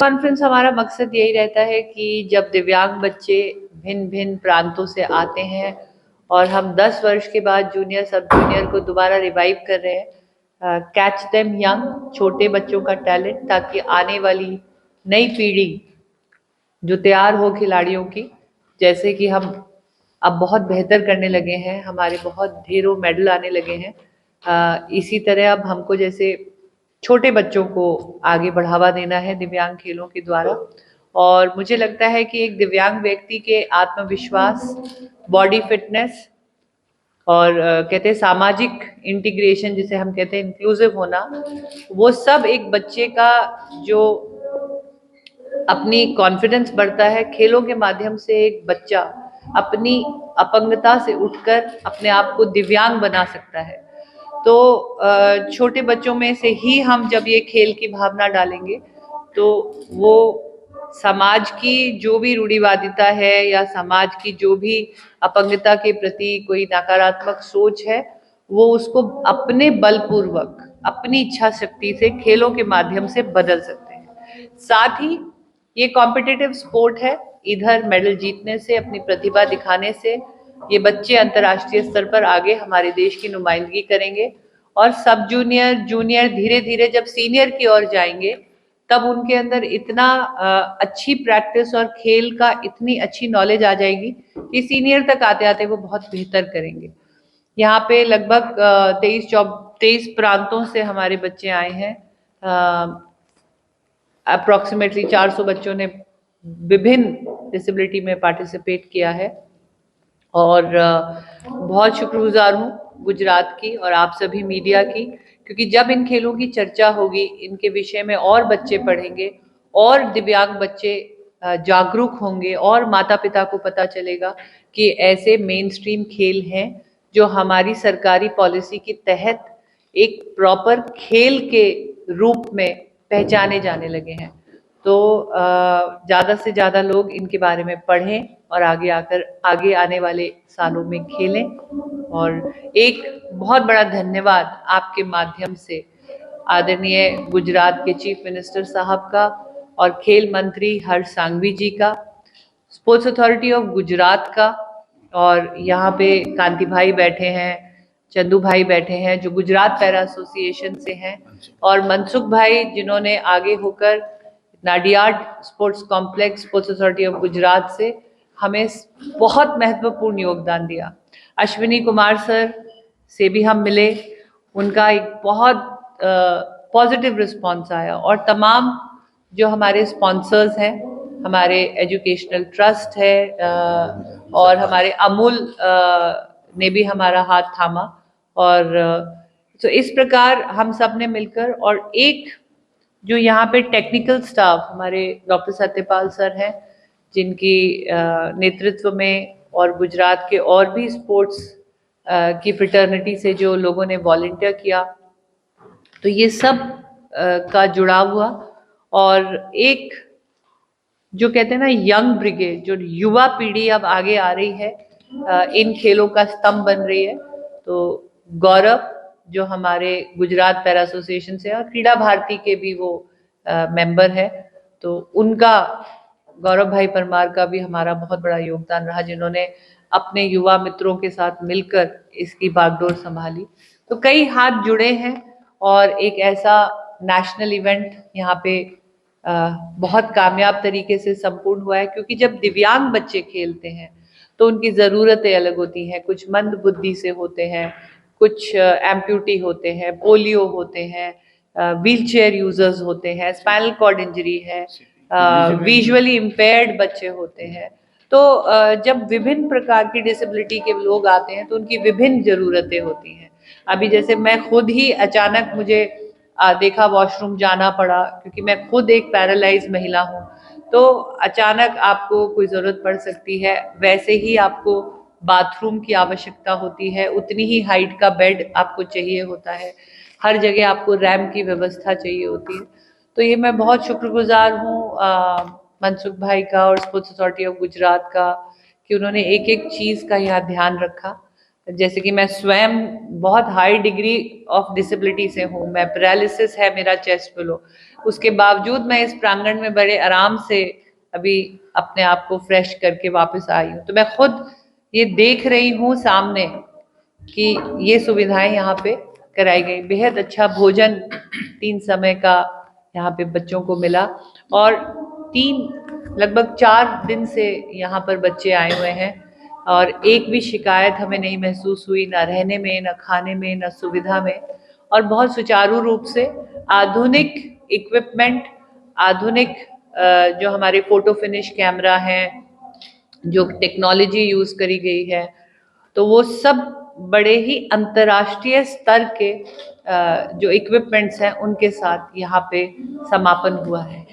Conference हमारा मकसद यही रहता है कि जब दिव्यांग बच्चे भिन्न भिन्न प्रांतों से आते हैं और हम 10 वर्ष के बाद जूनियर सब जूनियर को दोबारा रिवाइव कर रहे हैं, कैच देम यंग, छोटे बच्चों का टैलेंट, ताकि आने वाली नई पीढ़ी जो तैयार हो खिलाड़ियों की, जैसे कि हम अब बहुत बेहतर करने लगे हैं, हमारे बहुत ढेरों मेडल आने लगे हैं, इसी तरह अब हमको जैसे छोटे बच्चों को आगे बढ़ावा देना है दिव्यांग खेलों के द्वारा। और मुझे लगता है कि एक दिव्यांग व्यक्ति के आत्मविश्वास, बॉडी फिटनेस और कहते हैं सामाजिक इंटीग्रेशन, जिसे हम कहते हैं इंक्लूसिव होना, वो सब एक बच्चे का जो अपनी कॉन्फिडेंस बढ़ता है। खेलों के माध्यम से एक बच्चा अपनी अपंगता से उठकर अपने आप को दिव्यांग बना सकता है। तो छोटे बच्चों में से ही हम जब ये खेल की भावना डालेंगे तो वो समाज की जो भी रूढ़िवादिता है या समाज की जो भी अपंगता के प्रति कोई नकारात्मक सोच है, वो उसको अपने बलपूर्वक अपनी इच्छा शक्ति से खेलों के माध्यम से बदल सकते हैं। साथ ही ये कॉम्पिटिटिव स्पोर्ट है, इधर मेडल जीतने से, अपनी प्रतिभा दिखाने से ये बच्चे अंतर्राष्ट्रीय स्तर पर आगे हमारे देश की नुमाइंदगी करेंगे। और सब जूनियर, जूनियर, धीरे धीरे जब सीनियर की ओर जाएंगे तब उनके अंदर इतना अच्छी प्रैक्टिस और खेल का इतनी अच्छी नॉलेज आ जाएगी कि सीनियर तक आते आते वो बहुत बेहतर करेंगे। यहाँ पे लगभग 23 प्रांतों से हमारे बच्चे आए हैं। अप्रोक्सीमेटली 400 बच्चों ने विभिन्न डिसेबिलिटी में पार्टिसिपेट किया है। और बहुत शुक्रगुजार हूँ गुजरात की और आप सभी मीडिया की, क्योंकि जब इन खेलों की चर्चा होगी, इनके विषय में और बच्चे पढ़ेंगे और दिव्यांग बच्चे जागरूक होंगे और माता पिता को पता चलेगा कि ऐसे मेन स्ट्रीम खेल हैं जो हमारी सरकारी पॉलिसी के तहत एक प्रॉपर खेल के रूप में पहचाने जाने लगे हैं। तो ज़्यादा से ज़्यादा लोग इनके बारे में पढ़ें और आगे आने वाले सालों में खेलें। और एक बहुत बड़ा धन्यवाद आपके माध्यम से आदरणीय गुजरात के चीफ मिनिस्टर साहब का और खेल मंत्री हर्ष सांघवी जी का, स्पोर्ट्स अथॉरिटी ऑफ गुजरात का, और यहाँ पे कांति भाई बैठे हैं, चंदू भाई बैठे हैं जो गुजरात पैरा एसोसिएशन से हैं, और मनसुख भाई जिन्होंने आगे होकर Nadiad sports complex, sports authority of Gujarat से हमें बहुत महत्वपूर्ण योगदान दिया। अश्विनी कुमार सर से भी हम मिले, उनका एक बहुत पॉजिटिव रिस्पॉन्स आया। और तमाम जो हमारे स्पॉन्सर्स हैं, हमारे एजुकेशनल ट्रस्ट है और हमारे अमूल ने भी हमारा हाथ थामा। और तो इस प्रकार हम सब ने मिलकर, और एक जो यहाँ पे टेक्निकल स्टाफ हमारे डॉक्टर सत्यपाल सर हैं, जिनकी नेतृत्व में और गुजरात के और भी स्पोर्ट्स की फ्रेटर्निटी से जो लोगों ने वॉलंटियर किया, तो ये सब का जुड़ाव हुआ। और एक जो कहते हैं ना यंग ब्रिगेड, जो युवा पीढ़ी अब आगे आ रही है, इन खेलों का स्तंभ बन रही है। तो गौरव जो हमारे गुजरात पैरा एसोसिएशन से और क्रीड़ा भारती के भी वो मेंबर है, तो उनका, गौरव भाई परमार का भी हमारा बहुत बड़ा योगदान रहा, जिन्होंने अपने युवा मित्रों के साथ मिलकर इसकी बागडोर संभाली। तो कई हाथ जुड़े हैं और एक ऐसा नेशनल इवेंट यहाँ पे बहुत कामयाब तरीके से संपूर्ण हुआ है। क्योंकि जब दिव्यांग बच्चे खेलते हैं तो उनकी ज़रूरतें अलग होती हैं, कुछ मंद बुद्धि से होते हैं, कुछ एम्प्यूटी होते हैं, पोलियो होते हैं, व्हीलचेयर यूजर्स होते हैं, स्पाइनल कॉर्ड इंजरी है, विजुअली इम्पेयर्ड बच्चे होते हैं। तो जब विभिन्न प्रकार की डिसेबिलिटी के लोग आते हैं तो उनकी विभिन्न ज़रूरतें होती हैं। अभी जैसे मैं खुद ही अचानक मुझे देखा वॉशरूम जाना पड़ा, क्योंकि मैं खुद एक पैरालाइज महिला हूँ, तो अचानक आपको कोई ज़रूरत पड़ सकती है, वैसे ही आपको बाथरूम की आवश्यकता होती है, उतनी ही हाइट का बेड आपको चाहिए होता है, हर जगह आपको रैंप की व्यवस्था चाहिए होती है। तो ये मैं बहुत शुक्रगुजार हूँ मनसुख भाई का और स्पोर्ट्स अथॉरिटी ऑफ गुजरात का, कि उन्होंने एक एक चीज़ का यहाँ ध्यान रखा। जैसे कि मैं स्वयं बहुत हाई डिग्री ऑफ डिसेबिलिटी से हूँ, मैं पैरालिसिस है मेरा चेस्ट बिलो, उसके बावजूद मैं इस प्रांगण में बड़े आराम से अभी अपने आप को फ्रेश करके वापस आई हूँ। तो मैं खुद ये देख रही हूँ सामने कि ये सुविधाएं यहाँ पे कराई गई। बेहद अच्छा भोजन 3 समय का यहाँ पे बच्चों को मिला और लगभग 4 दिन से यहाँ पर बच्चे आए हुए हैं और एक भी शिकायत हमें नहीं महसूस हुई, ना रहने में, ना खाने में, ना सुविधा में, और बहुत सुचारू रूप से आधुनिक इक्विपमेंट, आधुनिक जो हमारे फोटो फिनिश कैमरा हैं, जो टेक्नोलॉजी यूज करी गई है, तो वो सब बड़े ही अंतर्राष्ट्रीय स्तर के जो इक्विपमेंट्स हैं उनके साथ यहाँ पे समापन हुआ है।